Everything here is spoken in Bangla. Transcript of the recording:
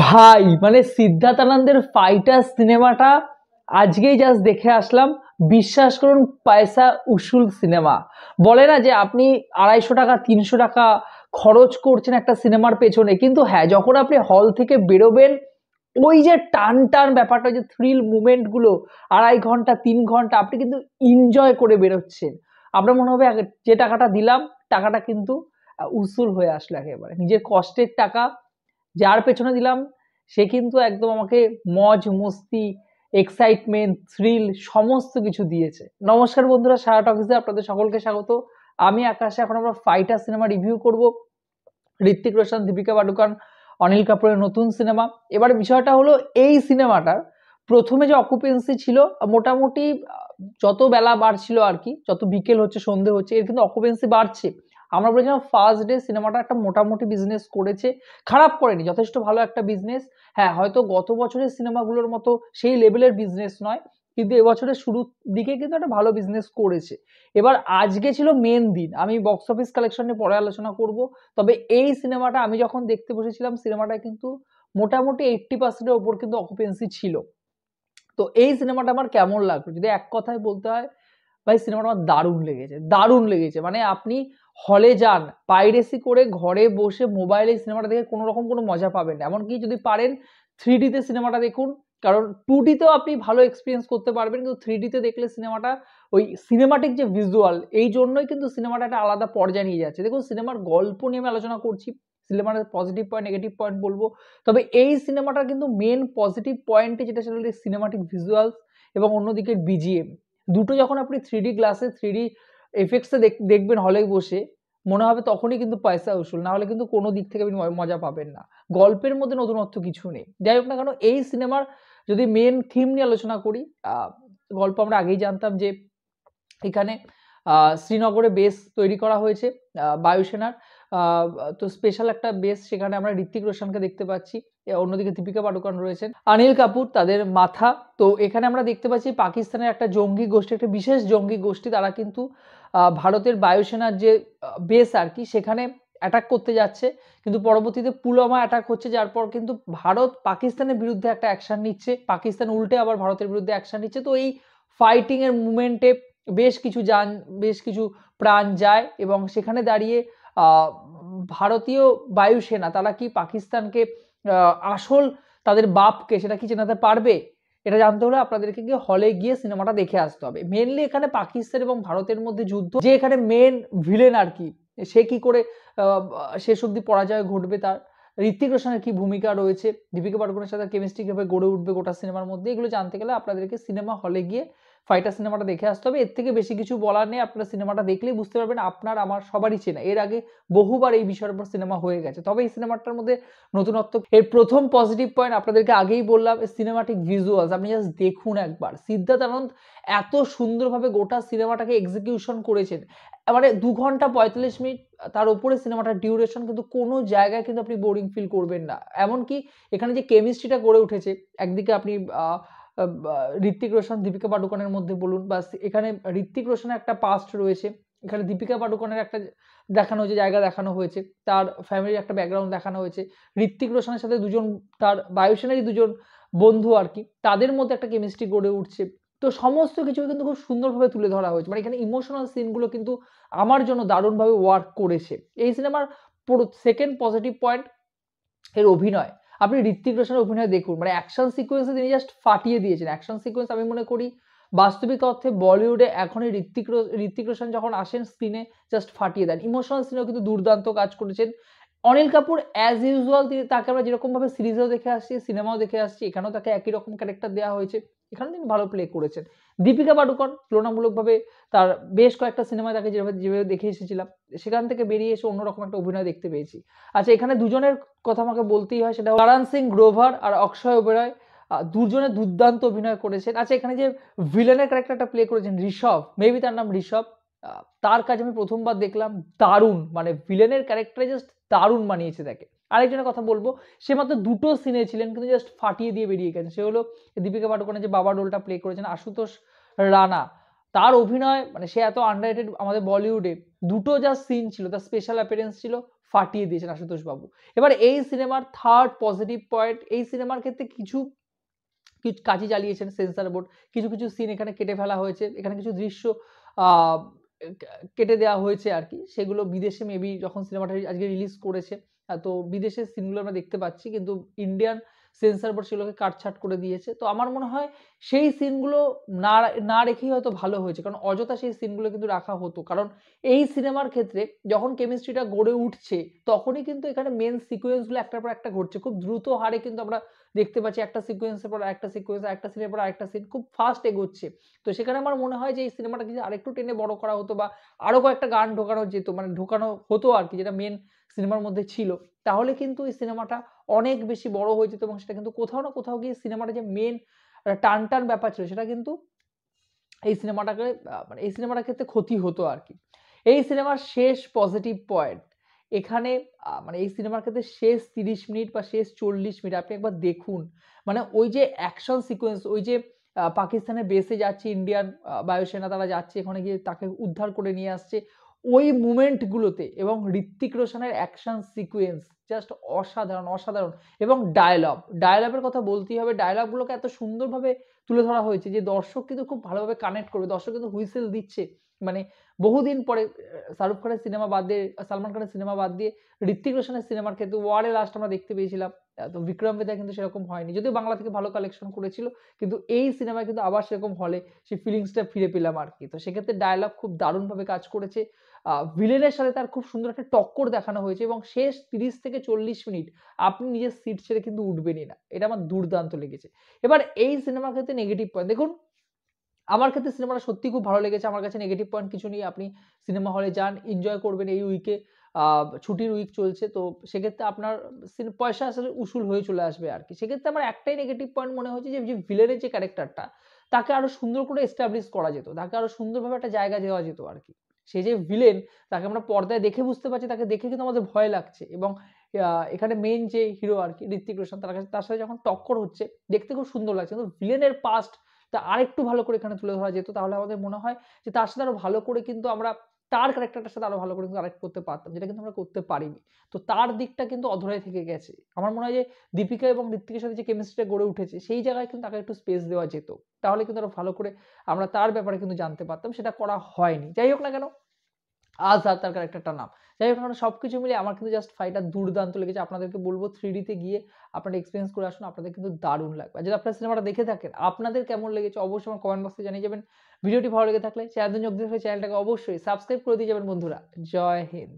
ভাই মানে সিদ্ধার্থ আনন্দের ফাইটার সিনেমাটা আজকেই জাস্ট দেখে আসলাম। বিশ্বাস করুন, পয়সা উসুল সিনেমা। বলে না যে আপনি 250 টাকা 300 টাকা খরচ করছেন একটা সিনেমার পেছনে, কিন্তু হ্যাঁ, যখন আপনি হল থেকে বেরোবেন, ওই যে টান টান ব্যাপারটা, যে থ্রিল মুভমেন্ট গুলো 2.5 ঘন্টা 3 ঘন্টা আপনি কিন্তু এনজয় করে বেরোচ্ছেন। আপনার মনে হবে যে টাকাটা দিলাম, টাকাটা কিন্তু উসুল হয়ে আসলো। একেবারে নিজের কষ্টের টাকা যার পেছনে দিলাম, সে কিন্তু একদম আমাকে মজ মস্তি, এক্সাইটমেন্ট, থ্রিল সমস্ত কিছু দিয়েছে। নমস্কার বন্ধুরা, সারা টকিজে আপনাদের সকলকে স্বাগত। আমি আকাশে। এখন আমরা ফাইটার সিনেমা রিভিউ করব। ঋত্বিক রোশন, দীপিকা পাডুকোন, অনিল কাপুরের নতুন সিনেমা। এবার বিষয়টা হলো, এই সিনেমাটার প্রথমে যে অকুপেন্সি ছিল মোটামুটি, যত বেলা বাড়ছিল আর কি, যত বিকেল হচ্ছে সন্ধে হচ্ছে, এর কিন্তু অকুপেন্সি বাড়ছে। আমরা বলেছিলাম ফার্স্ট ডে সিনেমাটা একটা মোটামুটি বিজনেস করেছে, খারাপ করেনি, যথেষ্ট ভালো একটা বিজনেস। হ্যাঁ, হয়তো গত বছরের সিনেমাগুলোর মতো সেই লেভেলের বিজনেস নয়, কিন্তু এবছরের শুরুর দিকে কিন্তু একটা ভালো বিজনেস করেছে। এবার আজকে ছিল মেন দিন, আমি বক্স অফিস কালেকশন নিয়ে পরে আলোচনা করব। তবে এই সিনেমাটা আমি যখন দেখতে বসেছিলাম, সিনেমাটা কিন্তু মোটামুটি 80% ওপর কিন্তু অকুপেন্সি ছিল। তো এই সিনেমাটা আমার কেমন লাগলো যদি এক কথায় বলতে হয়, ভাই সিনেমাটা আমার দারুণ লেগেছে, দারুণ লেগেছে। মানে আপনি হলে যান, পাইরেসি করে ঘরে বসে মোবাইলে সিনেমাটা দেখে কোনো রকম কোনো মজা পাবেন না। এমনকি যদি পারেন 3D তে সিনেমাটা দেখুন, কারণ 2D তেও আপনি ভালো এক্সপিরিয়েন্স করতে পারবেন, কিন্তু 3D তে দেখলে সিনেমাটা ওই সিনেমাটিক যে ভিজুয়াল, এই জন্যই কিন্তু সিনেমাটা একটা আলাদা পর্যায়ে নিয়ে যাচ্ছে। দেখুন, সিনেমার গল্প নিয়ে আমি আলোচনা করছি, সিনেমার পজিটিভ পয়েন্ট নেগেটিভ পয়েন্ট বলবো। তবে এই সিনেমাটার কিন্তু মেন পজিটিভ পয়েন্টে যেটা সেটা হলো সিনেমাটিক ভিজুয়ালস এবং অন্যদিকে বিজিএম। দুটো যখন আপনি 3D গ্লাসে 3D এফেক্টসে দেখবেন হলে বসে, মনে হবে তখনই কিন্তু পয়সা উসুল, না হলে কিন্তু কোনো দিক থেকে আপনি মজা পাবেন না। গল্পের মধ্যে নতুনত্ব কিছু নেই। যাই হোক না কেন, এই সিনেমার যদি মেন থিম নিয়ে আলোচনা করি, গল্প আমরা আগেই জানতাম যে এখানে শ্রীনগরে বেস তৈরি করা হয়েছে বায়ুসেনার। তো স্পেশাল একটা বেস, সেখানে আমরা ঋত্বিক রোশনকে দেখতে পাচ্ছি, অন্যদিকে দীপিকা পাডুকোন রয়েছেন, অনিল কাপুর তাদের মাথা। তো এখানে আমরা দেখতে পাচ্ছি পাকিস্তানের একটা জঙ্গি গোষ্ঠী, একটা বিশেষ জঙ্গি গোষ্ঠী, তারা কিন্তু ভারতের বায়ুসেনার যে বেস আর কি, সেখানে অ্যাটাক করতে যাচ্ছে। কিন্তু পরবর্তীতে পুলওয়ামা অ্যাটাক হচ্ছে, যার পর কিন্তু ভারত পাকিস্তানের বিরুদ্ধে একটা অ্যাকশন নিচ্ছে, পাকিস্তান উল্টে আবার ভারতের বিরুদ্ধে অ্যাকশন নিচ্ছে। তো এই ফাইটিং এর মুভমেন্টে বেশ কিছু প্রাণ যায়, এবং সেখানে দাঁড়িয়ে ভারতীয় বায়ুসেনা তারা কি পাকিস্তানকে আসল তাদের বাপকে সেটা কি চেনাতে পারবে? এটা জানতে হলে আপনাদেরকে গিয়ে হলে গিয়ে সিনেমাটা দেখে আসতে হবে। মেনলি এখানে পাকিস্তান এবং ভারতের মধ্যে যুদ্ধ, যে এখানে মেন ভিলেন আর কি, সে কি করে শেষ অব্দি পরাজয় ঘটবে, তার ঋত্বিক রোশনের কি ভূমিকা রয়েছে, দীপিকা পাডুকোনের সাথে কেমিস্ট্রি কিভাবে গড়ে উঠবে গোটা সিনেমার মধ্যে, এগুলো জানতে গেলে আপনাদেরকে সিনেমা হলে গিয়ে ফাইটার সিনেমাটা দেখে আসতে হবে। এর থেকে বেশি কিছু বলার নেই, আপনারা সিনেমাটা দেখলেই বুঝতে পারবেন। আপনার আমার সবারই চেনা, এর আগে বহুবার এই বিষয়ের উপর সিনেমা হয়ে গেছে। তবে এই সিনেমাটার মধ্যে নতুনত্ব, এর প্রথম পজিটিভ পয়েন্ট আপনাদেরকে আগেই বললাম, সিনেমাটিক ভিজুয়ালস। আপনি জাস্ট দেখুন একবার, সিদ্ধার্থ আনন্দ এত সুন্দরভাবে গোটা সিনেমাটাকে এক্সিকিউশন করেছেন। মানে 2 ঘন্টা 45 মিনিট, তার উপরে সিনেমাটার ডিউরেশন, কিন্তু কোনো জায়গায় কিন্তু আপনি বোরিং ফিল করবেন না। এমনকি এখানে যে কেমিস্ট্রিটা গড়ে উঠেছে, একদিকে আপনি ঋত্বিক রোশন দীপিকা পাডুকোনের মধ্যে বলুন, বা এখানে ঋত্বিক রোশনের একটা পাস্ট রয়েছে, এখানে দীপিকা পাডুকোনের একটা দেখানো হয়েছে, জায়গা দেখানো হয়েছে, তার ফ্যামিলির একটা ব্যাকগ্রাউন্ড দেখানো হয়েছে। ঋত্বিক রোশনের সাথে দুজন তার বায়ুসেনারই দুজন বন্ধু আর কি, তাদের মধ্যে একটা কেমিস্ট্রি গড়ে উঠছে। তো সমস্ত কিছু কিন্তু খুব সুন্দরভাবে তুলে ধরা হয়েছে। মানে এখানে ইমোশনাল সিনগুলো কিন্তু আমার জন্য দারুণভাবে ওয়ার্ক করেছে। এই সিনেমার পুরো সেকেন্ড পজিটিভ পয়েন্ট এর অভিনয়। আপনি ঋত্বিক রোশনের অভিনয় দেখুন, মানে অ্যাকশন সিকোয়েন্সে তিনি জাস্ট ফাটিয়ে দিয়েছেন। অ্যাকশন সিকোয়েন্স আমি মনে করি বাস্তবিক অর্থে বলিউডে এখনই ঋত্বিক রোশন যখন আসেন স্ক্রিনে, জাস্ট ফাটিয়ে দেন। ইমোশনাল সিনেও কিন্তু দুর্দান্ত কাজ করেছেন। অনিল কাপুর অ্যাজ ইউজুয়াল, তাকে আমরা যেরকম ভাবে সিরিজেও দেখে আসছি, সিনেমাও দেখে আসছি, এখানেও তাকে একই রকম ক্যারেক্টার দেওয়া হয়েছে, এখানে তিনি ভালো প্লে করেছেন। দীপিকা পাডুকোন তুলনামূলকভাবে তার বেশ কয়েকটা সিনেমায় তাকে যেভাবে দেখে এসেছিলাম, সেখান থেকে বেরিয়ে এসে অন্যরকম একটা অভিনয় দেখতে পেয়েছি। আচ্ছা, এখানে দুজনের কথা আমাকে বলতেই হয়, সেটা কারণ সিং গ্রোভার আর অক্ষয় ওবেরয়, দুজনে দুর্দান্ত অভিনয় করেছেন। আচ্ছা, এখানে যে ভিলেনের ক্যারেক্টারটা প্লে করেছেন ঋষভ, মেবি তার নাম ঋষভ, তার কাজ আমি প্রথমবার দেখলাম, দারুণ, মানে ভিলেনের ক্যারেক্টারে জাস্ট দারুণ মানিয়েছে তাকে। আরেকজনের কথা বলবো, সে মাত্র দুটো সিনে ছিলেন, কিন্তু জাস্ট ফাটিয়ে দিয়ে বেরিয়ে গেছে। সে হলো দীপিকা পাডুকোনের যে বাবা রোলটা প্লে করেছেন আশুতোষ রানা। তার অভিনয় মানে সে এত আন্ডাররেটেড আমাদের বলিউডে, দুটো যা সিন ছিল তার স্পেশাল অ্যাপিয়ারেন্স ছিল, ফাটিয়ে দিয়েছেন আশুতোষ বাবু। এবার এই সিনেমার থার্ড পজিটিভ পয়েন্ট, এই সিনেমার ক্ষেত্রে কিছু কাজই চালিয়েছেন সেন্সর বোর্ড, কিছু কিছু সিন এখানে কেটে ফেলা হয়েছে, এখানে কিছু দৃশ্য কেটে দেওয়া হয়েছে আর কি, সেগুলো বিদেশে মেবি যখন সিনেমাটা আজকে রিলিজ করেছে তো বিদেশের সিনগুলো আমরা দেখতে পাচ্ছি, কিন্তু ইন্ডিয়ান সেন্সর বোর্ড সেগুলোকে কাটছাট করে দিয়েছে। তো আমার মনে হয় সেই সিনগুলো না না রেখেই হয়তো ভালো হয়েছে, কারণ অযথা সেই সিনগুলো কিন্তু রাখা হতো, কারণ এই সিনেমার ক্ষেত্রে যখন কেমিস্ট্রিটা গড়ে উঠছে তখনই কিন্তু এখানে মেন সিকোয়েন্সগুলো একটার পর একটা ঘটছে, খুব দ্রুত হারে কিন্তু আমরা দেখতে পাচ্ছি একটা সিকোয়েন্সের পর আরেকটা সিকোয়েন্স, একটা সিনের পর আরেকটা সিন খুব ফাস্ট এগোচ্ছে। তো সেখানে আমার মনে হয় যে এই সিনেমাটা যদি আরেকটু টেনে বড় করা হতো বা আরো কয়েকটা গান ঢোকানো যেত, মানে ঢোকানো হতো আর কি, যেটা মেন সিনেমার মধ্যে ছিল, তাহলে কিন্তু এই সিনেমাটা অনেক বেশি বড় হয়ে যেত এবং সেটা কিন্তু কোথাও না কোথাও গিয়ে সিনেমাটা যে মেন টান টান ব্যাপার ছিল সেটা কিন্তু এই সিনেমাটাকে মানে এই সিনেমাটার ক্ষেত্রে ক্ষতি হতো আর কি। এই সিনেমার শেষ পজিটিভ পয়েন্ট এখানে মানে এই সিনেমার ক্ষেত্রে শেষ 30 মিনিট বা শেষ 40 মিনিট আপনি একবার দেখুন, মানে ওই যে অ্যাকশন সিকোয়েন্স, ওই যে পাকিস্তানের বেসে যাচ্ছে ইন্ডিয়ান বায়ুসেনা, তারা যাচ্ছে ওখানে গিয়ে তাকে উদ্ধার করে নিয়ে আসছে, ওই মুমেন্টগুলোতে এবং ঋত্বিক রোশনের অ্যাকশন সিকোয়েন্স জাস্ট অসাধারণ অসাধারণ। এবং ডায়লগের কথা বলতেই হবে, ডায়লগগুলোকে এত সুন্দরভাবে তুলে ধরা হয়েছে যে দর্শক কিন্তু খুব ভালোভাবে কানেক্ট করবে, দর্শক কিন্তু হুইসেল দিচ্ছে, মানে বহুদিন পরে শাহরুখ খানের সিনেমা বাদ দিয়ে, সালমান খানের সিনেমা বাদ দিয়ে ঋত্বিক রোশনের সিনেমার ক্ষেত্রে ওয়ারে লাস্ট আমরা দেখতে পেয়েছিলাম, তো বিক্রম বেদা কিন্তু সেরকম হয়নি, যদিও বাংলা থেকে ভালো কালেকশন করেছিল, কিন্তু এই সিনেমায় কিন্তু আবার সেরকম হলে সেই ফিলিংসটা ফিরে পেলাম আর কি। তো সেক্ষেত্রে ডায়লগ খুব দারুণভাবে কাজ করেছে, ভিলেনের সাথে তার খুব সুন্দর একটা টক্কর দেখানো হয়েছে এবং শেষ 30 থেকে 40 মিনিট আপনি নিজের সিট ছেড়ে কিন্তু উঠবেনই না, এটা আমার দুর্দান্ত লেগেছে। এবার এই সিনেমার ক্ষেত্রে নেগেটিভ পয়েন্ট দেখুন, আমার ক্ষেত্রে সিনেমাটা সত্যিই খুব ভালো লেগেছে, আমার কাছে নেগেটিভ পয়েন্ট কিছু নেই, আপনি সিনেমা হলে যান, এনজয় করবেন এই উইকে, ছুটির উইক চলছে, তো সেক্ষেত্রে আপনার পয়সা আসলে উসুল হয়ে চলে আসবে আর কি। সেক্ষেত্রে আমার একটাই নেগেটিভ পয়েন্ট মনে হয়েছে যে ভিলেনের যে ক্যারেক্টারটা, তাকে আরো সুন্দর করে এস্টাবলিশ করা যেত, তাকে আরো সুন্দরভাবে একটা জায়গা দেওয়া যেত আর কি। সে যে ভিলেন তাকে আমরা পর্দায় দেখে বুঝতে পারছি, তাকে দেখে কিন্তু আমাদের ভয় লাগছে, এবং এখানে মেইন যে হিরো আর কি ঋত্বিক রোশন, তার সাথে যখন টক্কর হচ্ছে দেখতে খুব সুন্দর লাগছে, কিন্তু ভিলেনের পাস্ট তা আরেকটু ভালো করে এখানে তুলে ধরা যেত, তাহলে আমাদের মনে হয় যে তার সাথে আরো ভালো করে কিন্তু আমরা তার ক্যারেক্টারটার সাথে আরো ভালো করে কিন্তু কানেক্ট করতে পারতাম, যেটা কিন্তু আমরা করতে পারিনি। তো তার দিকটা কিন্তু অধরাই থেকে গেছে। আমার মনে হয় যে দীপিকা এবং ঋত্বিকের সাথে যে কেমিস্ট্রিটা গড়ে উঠেছে সেই জায়গায় কিন্তু তাকে একটু স্পেস দেওয়া যেত, তাহলে কিন্তু আরো ভালো করে আমরা তার ব্যাপারে কিন্তু জানতে পারতাম, সেটা করা হয়নি। যাই হোক না কেন, আজহার তার ক্যারেক্টারটার নাম। যাই হোক না কেন, সবকিছু মিলিয়ে আমার কিন্তু জাস্ট ফাইটটা দুর্দান্ত লেগেছে। আপনাদেরকে বলব 3D তে গিয়ে আপনারা এক্সপেরিয়েন্স করে আসুন, আপনাদের কিন্তু দারুণ লাগবে। আর যদি আপনারা সিনেমাটা দেখে থাকেন, আপনাদের কেমন লেগেছে অবশ্যই আমার কমেন্ট বক্সে জানিয়ে যাবেন। ভিডিওটি ভালো লেগে থাকলে চ্যানেলে যোগ দিতে হলে চ্যানেলটাকে অবশ্যই সাবস্ক্রাইব করে দিয়ে যাবেন বন্ধুরা। জয় হিন্দ।